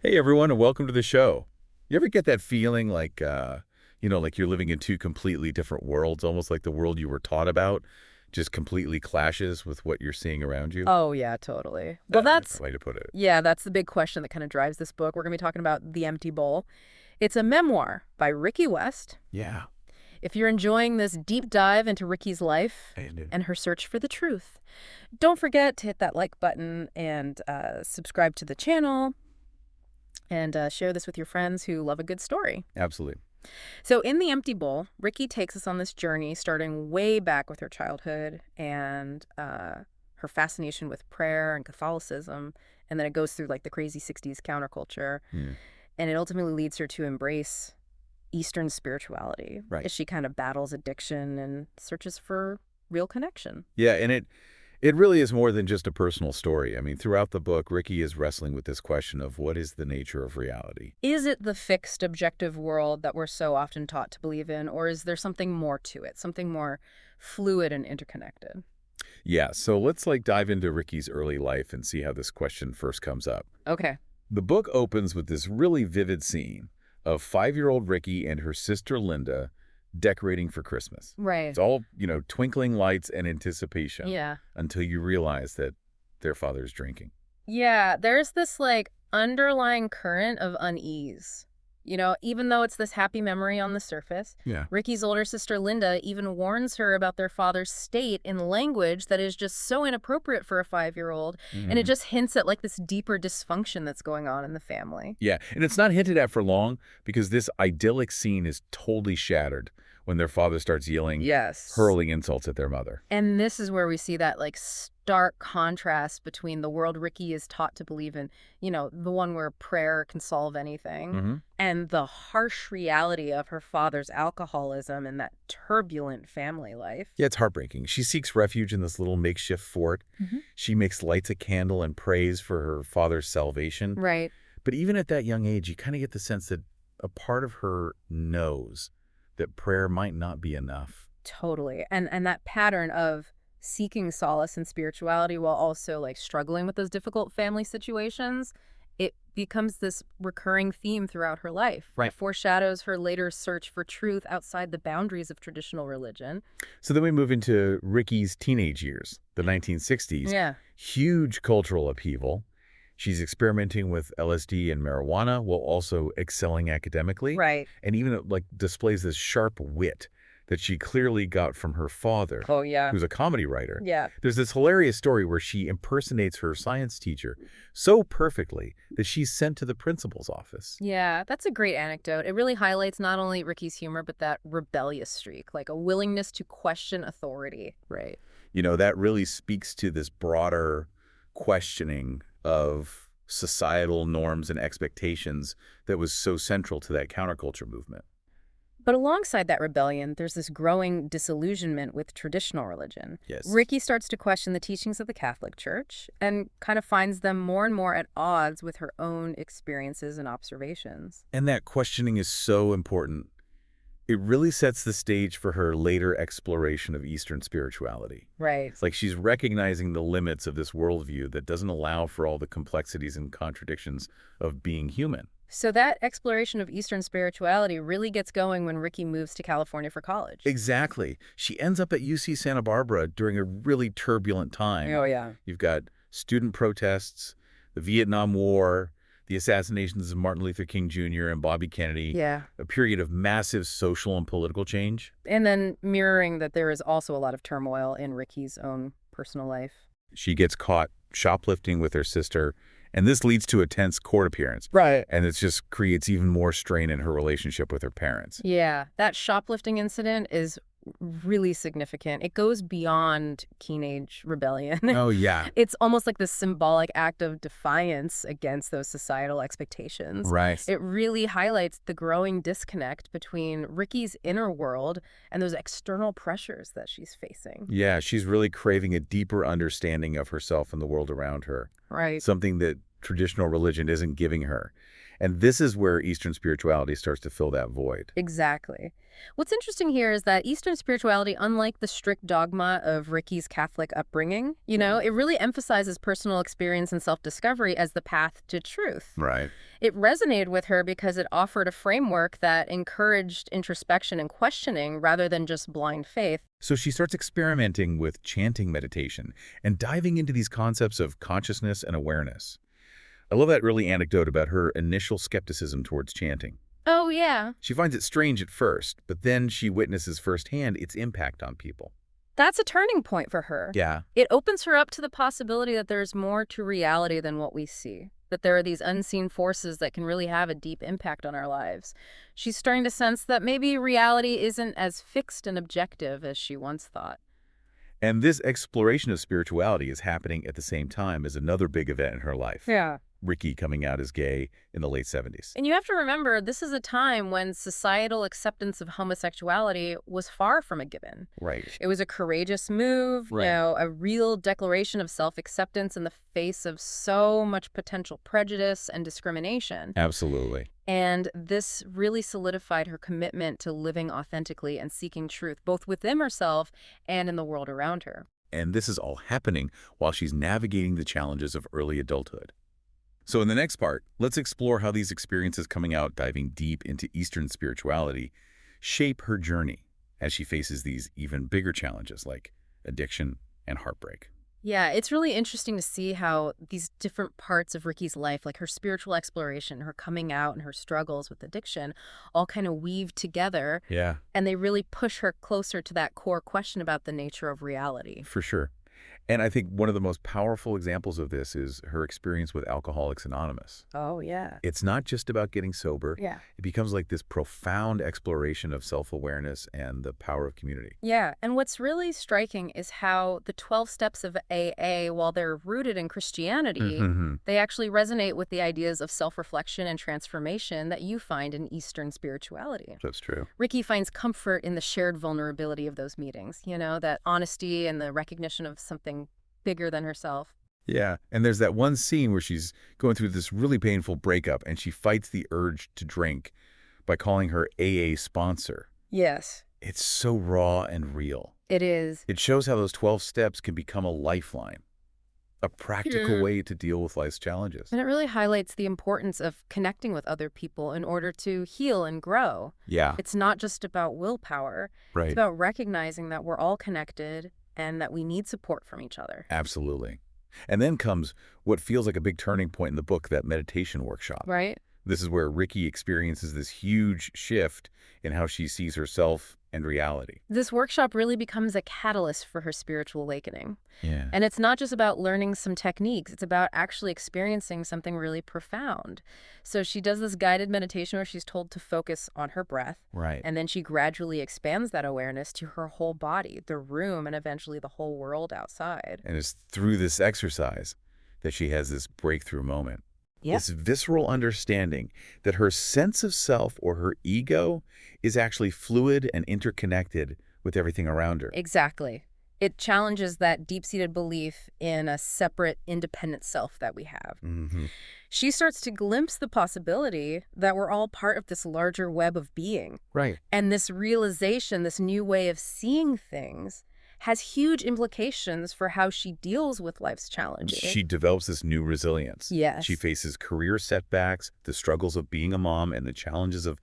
Hey everyone, and welcome to the show. You ever get that feeling like, like you're living in two completely different worlds, almost like the world you were taught about just completely clashes with what you're seeing around you? Oh, yeah, totally. Well, That's a way to put it. yeah, that's the big question that kind of drives this book. We're going to be talking about The Empty Bowl. It's a memoir by Rikki West. Yeah. If you're enjoying this deep dive into Rikki's life And, and her search for the truth, don't forget to hit that like button and subscribe to the channel and share this with your friends who love a good story. absolutely. So in The Empty Bowl, Rikki takes us on this journey starting way back with her childhood and her fascination with prayer and Catholicism, and then it goes through like the crazy 60s counterculture, Yeah. and it ultimately leads her to embrace Eastern spirituality Right. as she kind of battles addiction and searches for real connection. Yeah, and it really is more than just a personal story. I mean, throughout the book, Rikki is wrestling with this question of what is the nature of reality? Is it the fixed, objective world that we're so often taught to believe in, or is there something more to it, something more fluid and interconnected? Yeah, so let's dive into Rikki's early life and see how this question first comes up. Okay. The book opens with this really vivid scene of 5-year-old Rikki and her sister Linda decorating for Christmas. Right. It's all, twinkling lights and anticipation Yeah. until you realize that their father's drinking. Yeah, there's this like underlying current of unease. Even though it's this happy memory on the surface, Yeah. Rikki's older sister Linda even warns her about their father's state in language that is just so inappropriate for a 5-year-old, and it just hints at like this deeper dysfunction that's going on in the family. Yeah, and it's not hinted at for long because this idyllic scene is totally shattered when their father starts yelling, Yes. hurling insults at their mother. And this is where we see that like stark contrast between the world Rikki is taught to believe in, the one where prayer can solve anything, Mm-hmm. and the harsh reality of her father's alcoholism and that turbulent family life. Yeah, it's heartbreaking. She seeks refuge in this little makeshift fort. Mhm. She lights a candle and prays for her father's salvation. Right. But even at that young age, you kind of get the sense that a part of her knows that prayer might not be enough. Totally. And that pattern of seeking solace in spirituality while also like struggling with those difficult family situations, it becomes this recurring theme throughout her life. Right. It foreshadows her later search for truth outside the boundaries of traditional religion. So then we move into Rikki's teenage years, the 1960s. Yeah. Huge cultural upheaval. She's experimenting with LSD and marijuana while also excelling academically. Right. And even displays this sharp wit that she clearly got from her father, Oh, yeah. who's a comedy writer. Yeah. There's this hilarious story where she impersonates her science teacher so perfectly that she's sent to the principal's office. Yeah, that's a great anecdote. It really highlights not only Ricky's humor, but that rebellious streak, like a willingness to question authority. Right. That really speaks to this broader questioning of societal norms and expectations that was so central to that counterculture movement. But alongside that rebellion, there's this growing disillusionment with traditional religion. Yes. Rikki starts to question the teachings of the Catholic Church and kind of finds them more and more at odds with her own experiences and observations. And that questioning is so important. It really sets the stage for her later exploration of Eastern spirituality. Right. It's like she's recognizing the limits of this worldview that doesn't allow for all the complexities and contradictions of being human. So that exploration of Eastern spirituality really gets going when Rikki moves to California for college. Exactly. She ends up at UC Santa Barbara during a really turbulent time. Oh, yeah. You've got student protests, the Vietnam War, the assassinations of Martin Luther King Jr. and Bobby Kennedy, Yeah. a period of massive social and political change. And then mirroring that there is also a lot of turmoil in Ricky's own personal life. She gets caught shoplifting with her sister, and this leads to a tense court appearance. Right. And it just creates even more strain in her relationship with her parents. Yeah, that shoplifting incident is really significant. It goes beyond teenage rebellion. Oh, yeah. It's almost like this symbolic act of defiance against those societal expectations. Right. It really highlights the growing disconnect between Ricky's inner world and those external pressures that she's facing. Yeah, she's really craving a deeper understanding of herself and the world around her. Right. Something that traditional religion isn't giving her. And this is where Eastern spirituality starts to fill that void. Exactly. What's interesting here is that Eastern spirituality, unlike the strict dogma of Ricky's Catholic upbringing, it really emphasizes personal experience and self-discovery as the path to truth. Right. It resonated with her because it offered a framework that encouraged introspection and questioning rather than just blind faith. So she starts experimenting with chanting meditation and diving into these concepts of consciousness and awareness. I love that early anecdote about her initial skepticism towards chanting. Oh, yeah. She finds it strange at first, but then she witnesses firsthand its impact on people. That's a turning point for her. Yeah. It opens her up to the possibility that there's more to reality than what we see, that there are these unseen forces that can really have a deep impact on our lives. She's starting to sense that maybe reality isn't as fixed and objective as she once thought. And this exploration of spirituality is happening at the same time as another big event in her life. Yeah. Rikki coming out as gay in the late 70s. And you have to remember, this is a time when societal acceptance of homosexuality was far from a given. Right. It was a courageous move, Right. A real declaration of self-acceptance in the face of so much potential prejudice and discrimination. Absolutely. And this really solidified her commitment to living authentically and seeking truth, both within herself and in the world around her. And this is all happening while she's navigating the challenges of early adulthood. So in the next part, let's explore how these experiences coming out, diving deep into Eastern spirituality, shape her journey as she faces these even bigger challenges like addiction and heartbreak. Yeah, it's really interesting to see how these different parts of Ricky's life, like her spiritual exploration, her coming out, and her struggles with addiction, all kind of weave together. Yeah, And they really push her closer to that core question about the nature of reality. for sure. And I think one of the most powerful examples of this is her experience with Alcoholics Anonymous. Oh, yeah. It's not just about getting sober. Yeah. It becomes like this profound exploration of self-awareness and the power of community. Yeah, and what's really striking is how the 12 steps of AA, while they're rooted in Christianity, they actually resonate with the ideas of self-reflection and transformation that you find in Eastern spirituality. That's true. Rikki finds comfort in the shared vulnerability of those meetings, that honesty and the recognition of something bigger than herself. Yeah, and there's that one scene where she's going through this really painful breakup and she fights the urge to drink by calling her AA sponsor. Yes, It's so raw and real. it is. It shows how those 12 steps can become a lifeline, a practical way to deal with life's challenges. And it really highlights the importance of connecting with other people in order to heal and grow. Yeah, It's not just about willpower. It's right. about recognizing that we're all connected and that we need support from each other. Absolutely. And then comes what feels like a big turning point in the book, that meditation workshop. Right? This is where Rikki experiences this huge shift in how she sees herself and reality. This workshop really becomes a catalyst for her spiritual awakening. Yeah. And it's not just about learning some techniques, it's about actually experiencing something really profound. So she does this guided meditation where she's told to focus on her breath, Right. and then she gradually expands that awareness to her whole body, the room, and eventually the whole world outside. And it's through this exercise that she has this breakthrough moment. Yep. This visceral understanding that her sense of self or her ego is actually fluid and interconnected with everything around her. Exactly. It challenges that deep-seated belief in a separate, independent self that we have. She starts to glimpse the possibility that we're all part of this larger web of being. Right. And this realization, this new way of seeing things, has huge implications for how she deals with life's challenges. She develops this new resilience. Yes. She faces career setbacks, the struggles of being a mom, and the challenges of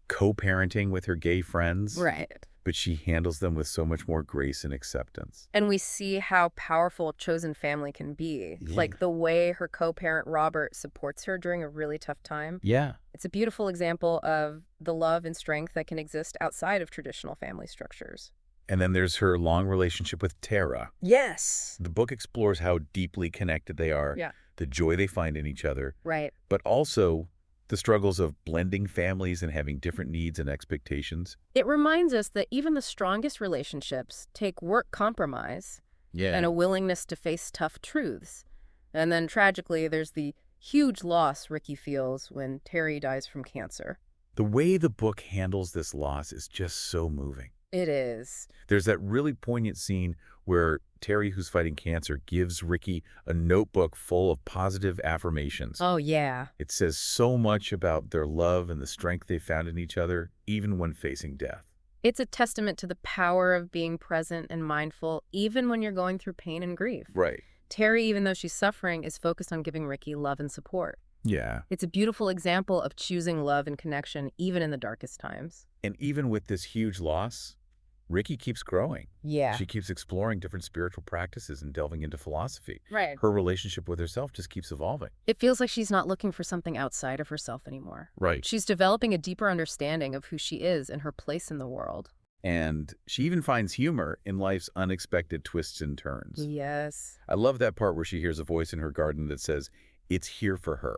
co-parenting with her gay friends. Right. But she handles them with so much more grace and acceptance. And we see how powerful a chosen family can be. Yeah. Like the way her co-parent Robert supports her during a really tough time. Yeah. It's a beautiful example of the love and strength that can exist outside of traditional family structures. And then there's her long relationship with Tara. Yes. The book explores how deeply connected they are, Yeah. the joy they find in each other, Right. but also the struggles of blending families and having different needs and expectations. It reminds us that even the strongest relationships take work, compromise, Yeah. and a willingness to face tough truths. And then tragically, there's the huge loss Rikki feels when Terry dies from cancer. The way the book handles this loss is just so moving. It is. There's that really poignant scene where Terry, who's fighting cancer, gives Rikki a notebook full of positive affirmations. Oh, yeah. It says so much about their love and the strength they found in each other, even when facing death. It's a testament to the power of being present and mindful, even when you're going through pain and grief. Right. Terry, even though she's suffering, is focused on giving Rikki love and support. Yeah. It's a beautiful example of choosing love and connection, even in the darkest times. And even with this huge loss, Rikki keeps growing. Yeah. She keeps exploring different spiritual practices and delving into philosophy. Right. Her relationship with herself just keeps evolving. It feels like she's not looking for something outside of herself anymore. Right. She's developing a deeper understanding of who she is and her place in the world. And she even finds humor in life's unexpected twists and turns. Yes. I love that part where she hears a voice in her garden that says, "It's here for her."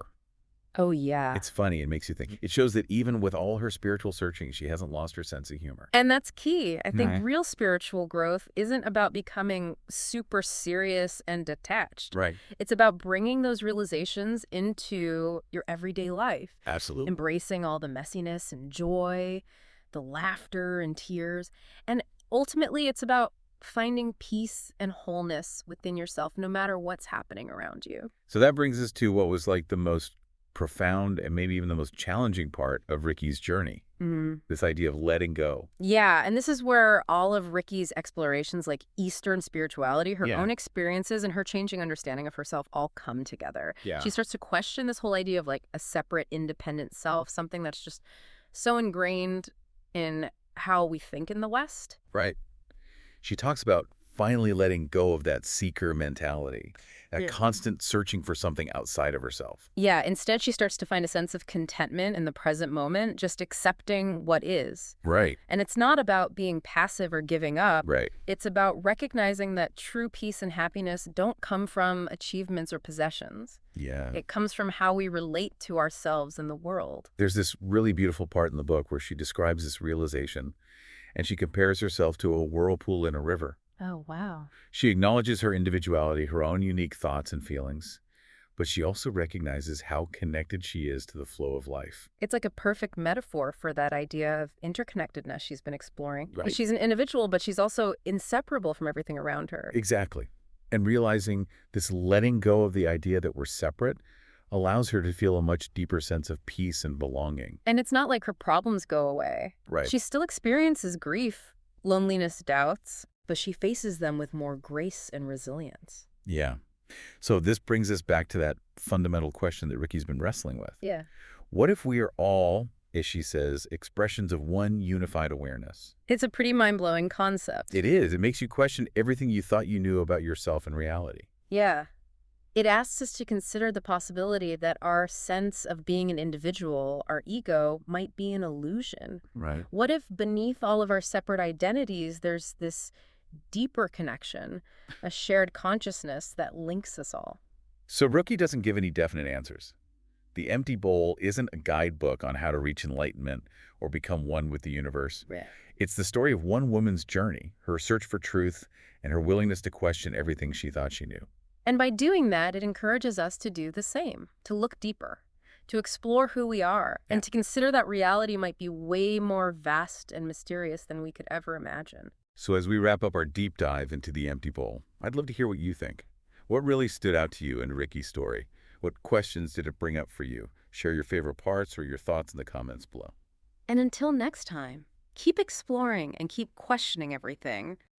Oh, yeah. It's funny. It makes you think. It shows that even with all her spiritual searching, she hasn't lost her sense of humor. And that's key. I think Right. real spiritual growth isn't about becoming super serious and detached. Right. It's about bringing those realizations into your everyday life, Absolutely. embracing all the messiness and joy, the laughter and tears. And ultimately, it's about finding peace and wholeness within yourself, no matter what's happening around you. So that brings us to what was like the most profound and maybe even the most challenging part of Rikki's journey. This idea of letting go. Yeah, and this is where all of Rikki's explorations, like Eastern spirituality, her Yeah. own experiences, and her changing understanding of herself all come together. Yeah. She starts to question this whole idea of like a separate, independent self, something that's just so ingrained in how we think in the West. Right. She talks about finally letting go of that seeker mentality, that Yeah. constant searching for something outside of herself. Yeah, instead she starts to find a sense of contentment in the present moment, just accepting what is. Right. And it's not about being passive or giving up. Right. It's about recognizing that true peace and happiness don't come from achievements or possessions. Yeah. It comes from how we relate to ourselves and the world. There's this really beautiful part in the book where she describes this realization, and she compares herself to a whirlpool in a river. Oh, wow. She acknowledges her individuality, her own unique thoughts and feelings, but she also recognizes how connected she is to the flow of life. It's like a perfect metaphor for that idea of interconnectedness she's been exploring. Right. She's an individual, but she's also inseparable from everything around her. Exactly. And realizing this letting go of the idea that we're separate allows her to feel a much deeper sense of peace and belonging. And it's not like her problems go away. Right. She still experiences grief, loneliness, doubts, but she faces them with more grace and resilience. Yeah. So this brings us back to that fundamental question that Rikki's been wrestling with. Yeah. What if we are all, as she says, expressions of one unified awareness? It's a pretty mind-blowing concept. It is. It makes you question everything you thought you knew about yourself in reality. Yeah. It asks us to consider the possibility that our sense of being an individual, our ego, might be an illusion. Right. What if beneath all of our separate identities, there's this deeper connection, a shared consciousness that links us all? So Rikki doesn't give any definite answers. The Empty Bowl isn't a guidebook on how to reach enlightenment or become one with the universe. Right. It's the story of one woman's journey, her search for truth, and her willingness to question everything she thought she knew. And by doing that, it encourages us to do the same, to look deeper, to explore who we are, and to consider that reality might be way more vast and mysterious than we could ever imagine. So as we wrap up our deep dive into the Empty Bowl, I'd love to hear what you think. What really stood out to you in Rikki's story? What questions did it bring up for you? Share your favorite parts or your thoughts in the comments below. And until next time, keep exploring and keep questioning everything.